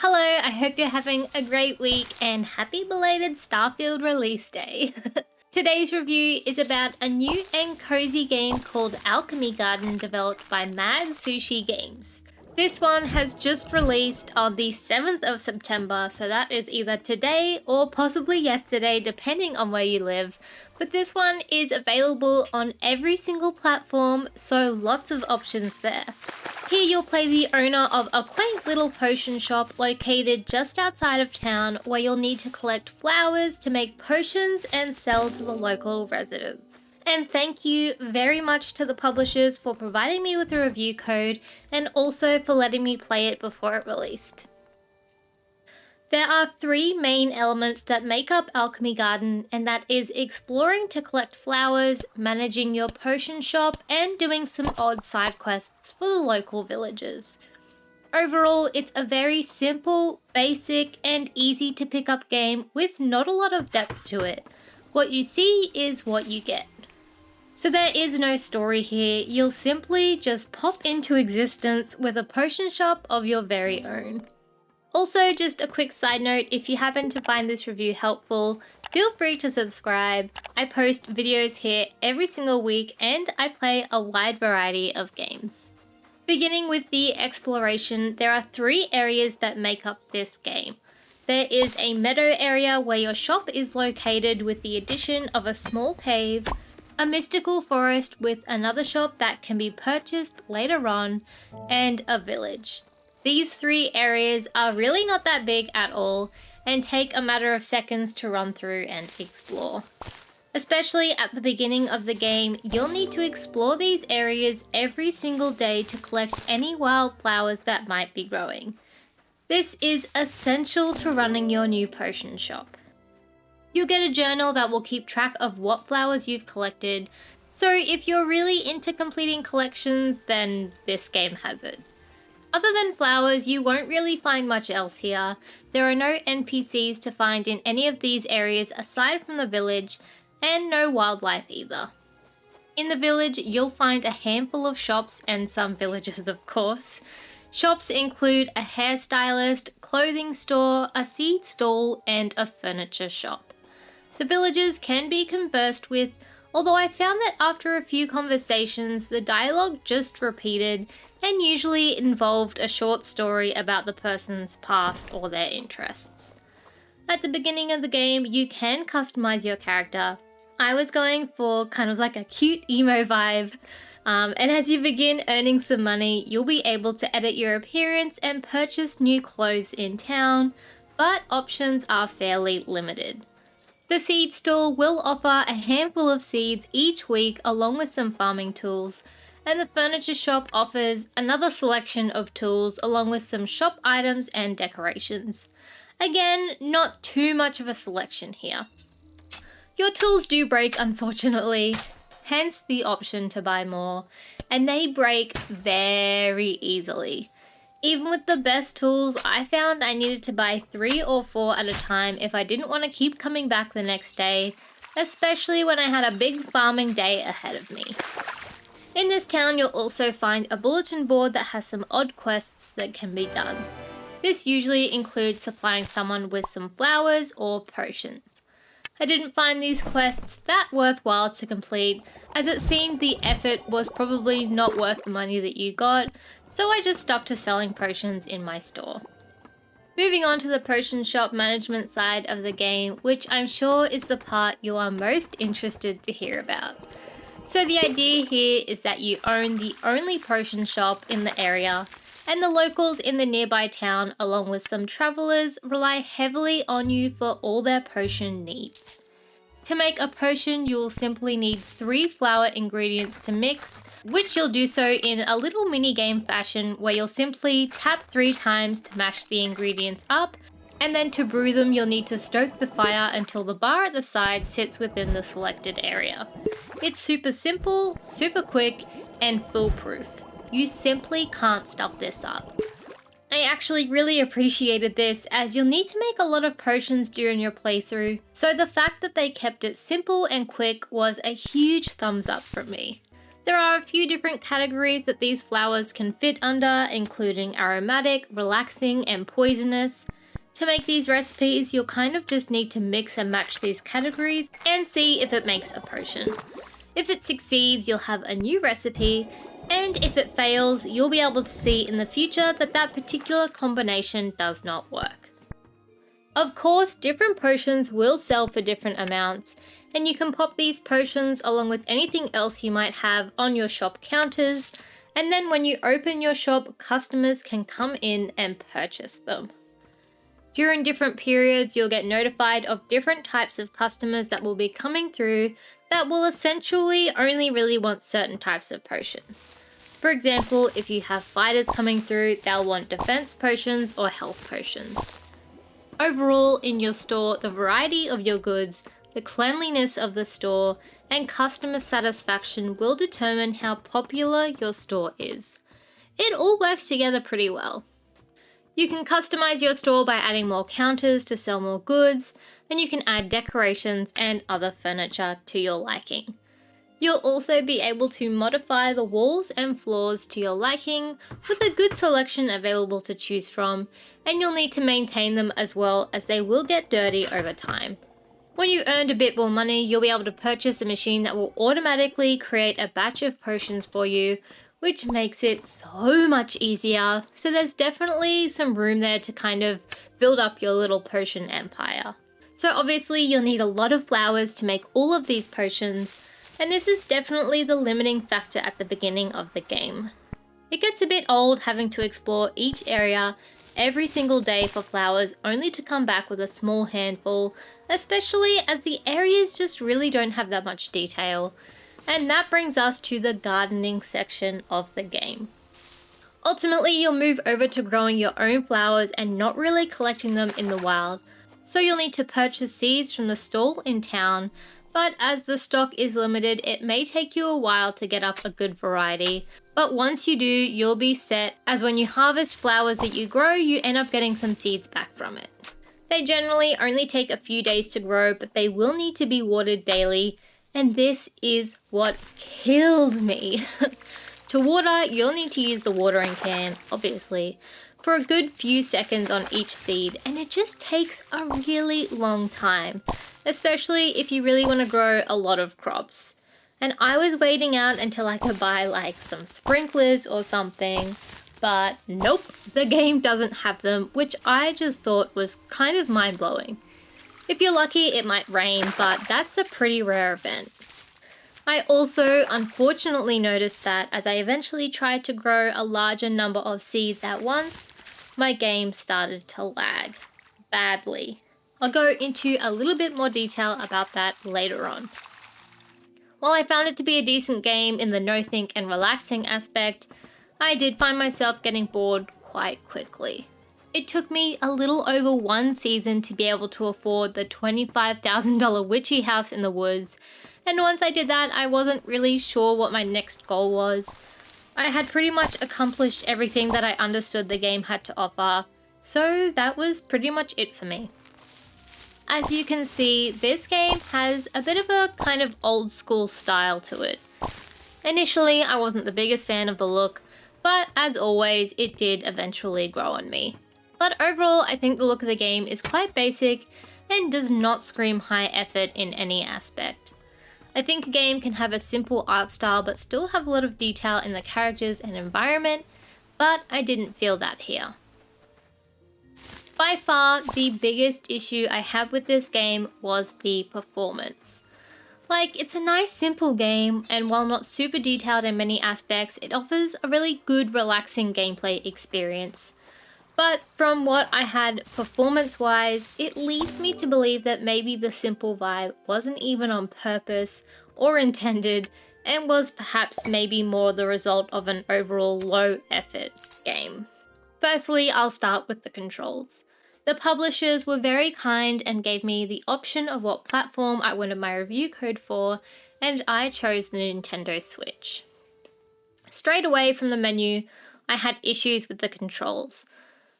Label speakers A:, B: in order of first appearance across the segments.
A: Hello, I hope you're having a great week and happy belated Starfield release day. Today's review is about a new and cozy game called Alchemy Garden developed by MadSushi Games. This one has just released on the 7th of September, so that is either today or possibly yesterday depending on where you live. But this one is available on every single platform, so lots of options there. Here you'll play the owner of a quaint little potion shop located just outside of town where you'll need to collect flowers to make potions and sell to the local residents. And thank you very much to the publishers for providing me with a review code and also for letting me play it before it released. There are three main elements that make up Alchemy Garden, and that is exploring to collect flowers, managing your potion shop, and doing some odd side quests for the local villagers. Overall, it's a very simple, basic, and easy to pick up game with not a lot of depth to it. What you see is what you get. So there is no story here, you'll simply just pop into existence with a potion shop of your very own. Also, just a quick side note, if you happen to find this review helpful, feel free to subscribe. I post videos here every single week and I play a wide variety of games. Beginning with the exploration, there are three areas that make up this game. There is a meadow area where your shop is located with the addition of a small cave, a mystical forest with another shop that can be purchased later on, and a village. These three areas are really not that big at all and take a matter of seconds to run through and explore. Especially at the beginning of the game, you'll need to explore these areas every single day to collect any wildflowers that might be growing. This is essential to running your new potion shop. You'll get a journal that will keep track of what flowers you've collected, so if you're really into completing collections, then this game has it. Other than flowers, you won't really find much else here. There are no NPCs to find in any of these areas aside from the village, and no wildlife either. In the village, you'll find a handful of shops and some villagers, of course. Shops include a hairstylist, clothing store, a seed stall, and a furniture shop. The villagers can be conversed with, although I found that after a few conversations, the dialogue just repeated and usually involved a short story about the person's past or their interests. At the beginning of the game, you can customize your character. I was going for kind of like a cute emo vibe, and as you begin earning some money, you'll be able to edit your appearance and purchase new clothes in town, but options are fairly limited. The seed store will offer a handful of seeds each week along with some farming tools, and the furniture shop offers another selection of tools along with some shop items and decorations. Again, not too much of a selection here. Your tools do break, unfortunately, hence the option to buy more, and they break very easily. Even with the best tools, I found I needed to buy 3 or 4 at a time if I didn't want to keep coming back the next day, especially when I had a big farming day ahead of me. In this town, you'll also find a bulletin board that has some odd quests that can be done. This usually includes supplying someone with some flowers or potions. I didn't find these quests that worthwhile to complete, as it seemed the effort was probably not worth the money that you got, so I just stuck to selling potions in my store. Moving on to the potion shop management side of the game, which I'm sure is the part you are most interested to hear about. So the idea here is that you own the only potion shop in the area, and the locals in the nearby town, along with some travelers, rely heavily on you for all their potion needs. To make a potion, you will simply need 3 flower ingredients to mix, which you'll do so in a little mini game fashion where you'll simply tap 3 times to mash the ingredients up, and then to brew them you'll need to stoke the fire until the bar at the side sits within the selected area. It's super simple, super quick, and foolproof. You simply can't stuff this up. I actually really appreciated this, as you'll need to make a lot of potions during your playthrough, so the fact that they kept it simple and quick was a huge thumbs up from me. There are a few different categories that these flowers can fit under, including aromatic, relaxing, and poisonous. To make these recipes, you'll kind of just need to mix and match these categories and see if it makes a potion. If it succeeds, you'll have a new recipe, and if it fails, you'll be able to see in the future that that particular combination does not work. Of course, different potions will sell for different amounts, and you can pop these potions along with anything else you might have on your shop counters, and then when you open your shop, customers can come in and purchase them. During different periods, you'll get notified of different types of customers that will be coming through that will essentially only really want certain types of potions. For example, if you have fighters coming through, they'll want defense potions or health potions. Overall, in your store, the variety of your goods, the cleanliness of the store, and customer satisfaction will determine how popular your store is. It all works together pretty well. You can customize your store by adding more counters to sell more goods, and you can add decorations and other furniture to your liking. You'll also be able to modify the walls and floors to your liking with a good selection available to choose from, and you'll need to maintain them as well as they will get dirty over time. When you've earned a bit more money, you'll be able to purchase a machine that will automatically create a batch of potions for you, which makes it so much easier. So there's definitely some room there to kind of build up your little potion empire. So obviously you'll need a lot of flowers to make all of these potions, and this is definitely the limiting factor at the beginning of the game. It gets a bit old having to explore each area every single day for flowers only to come back with a small handful, especially as the areas just really don't have that much detail. And that brings us to the gardening section of the game. Ultimately, you'll move over to growing your own flowers and not really collecting them in the wild. So you'll need to purchase seeds from the stall in town, but as the stock is limited, it may take you a while to get up a good variety. But once you do, you'll be set, as when you harvest flowers that you grow, you end up getting some seeds back from it. They generally only take a few days to grow, but they will need to be watered daily, and this is what killed me. To water, you'll need to use the watering can, obviously, for a good few seconds on each seed, and it just takes a really long time, especially if you really want to grow a lot of crops. And I was waiting out until I could buy like some sprinklers or something, but nope, the game doesn't have them, which I just thought was kind of mind-blowing. If you're lucky, it might rain, but that's a pretty rare event. I also unfortunately noticed that as I eventually tried to grow a larger number of seeds at once, my game started to lag badly. I'll go into a little bit more detail about that later on. While I found it to be a decent game in the no-think and relaxing aspect, I did find myself getting bored quite quickly. It took me a little over one season to be able to afford the $25,000 witchy house in the woods, and once I did that, I wasn't really sure what my next goal was. I had pretty much accomplished everything that I understood the game had to offer, so that was pretty much it for me. As you can see, this game has a bit of a kind of old school style to it. Initially, I wasn't the biggest fan of the look, but as always, it did eventually grow on me. But overall, I think the look of the game is quite basic and does not scream high effort in any aspect. I think a game can have a simple art style but still have a lot of detail in the characters and environment, but I didn't feel that here. By far, the biggest issue I had with this game was the performance. Like, it's a nice simple game, and while not super detailed in many aspects, it offers a really good relaxing gameplay experience. But from what I had performance-wise, it leads me to believe that maybe the simple vibe wasn't even on purpose or intended, and was perhaps maybe more the result of an overall low-effort game. Firstly, I'll start with the controls. The publishers were very kind and gave me the option of what platform I wanted my review code for, and I chose the Nintendo Switch. Straight away from the menu, I had issues with the controls.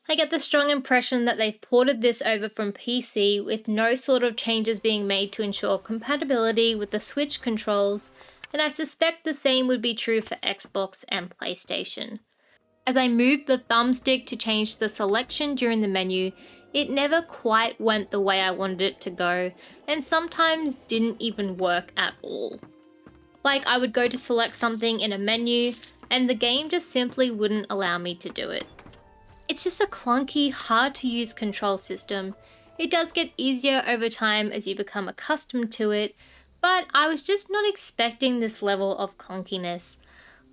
A: I get the strong impression that they've ported this over from PC with no sort of changes being made to ensure compatibility with the Switch controls, and I suspect the same would be true for Xbox and PlayStation. As I moved the thumbstick to change the selection during the menu, it never quite went the way I wanted it to go, and sometimes didn't even work at all. Like, I would go to select something in a menu, and the game just simply wouldn't allow me to do it. It's just a clunky, hard to use control system. It does get easier over time as you become accustomed to it, but I was just not expecting this level of clunkiness.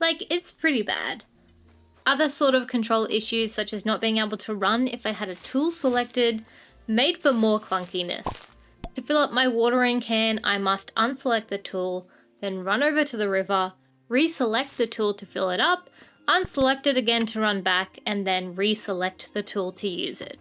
A: Like, it's pretty bad. Other sort of control issues, such as not being able to run if I had a tool selected, made for more clunkiness. To fill up my watering can, I must unselect the tool, then run over to the river, reselect the tool to fill it up, unselect it again to run back, and then reselect the tool to use it.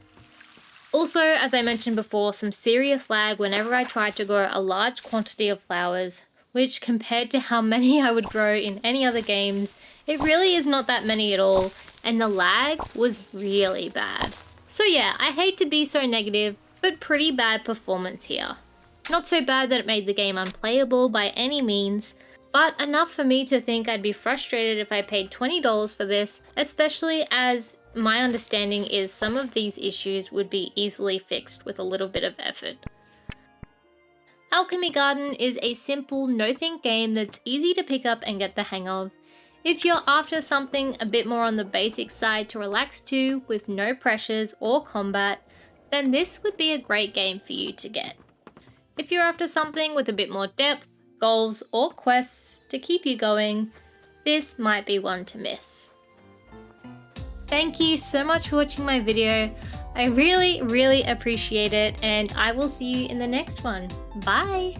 A: Also, as I mentioned before, some serious lag whenever I tried to grow a large quantity of flowers, which compared to how many I would grow in any other games, it really is not that many at all, and the lag was really bad. So yeah, I hate to be so negative, but pretty bad performance here. Not so bad that it made the game unplayable by any means, but enough for me to think I'd be frustrated if I paid $20 for this, especially as my understanding is some of these issues would be easily fixed with a little bit of effort. Alchemy Garden is a simple, no-think game that's easy to pick up and get the hang of. If you're after something a bit more on the basic side to relax to with no pressures or combat, then this would be a great game for you to get. If you're after something with a bit more depth, goals or quests to keep you going, this might be one to miss. Thank you so much for watching my video. I really appreciate it, and I will see you in the next one. Bye!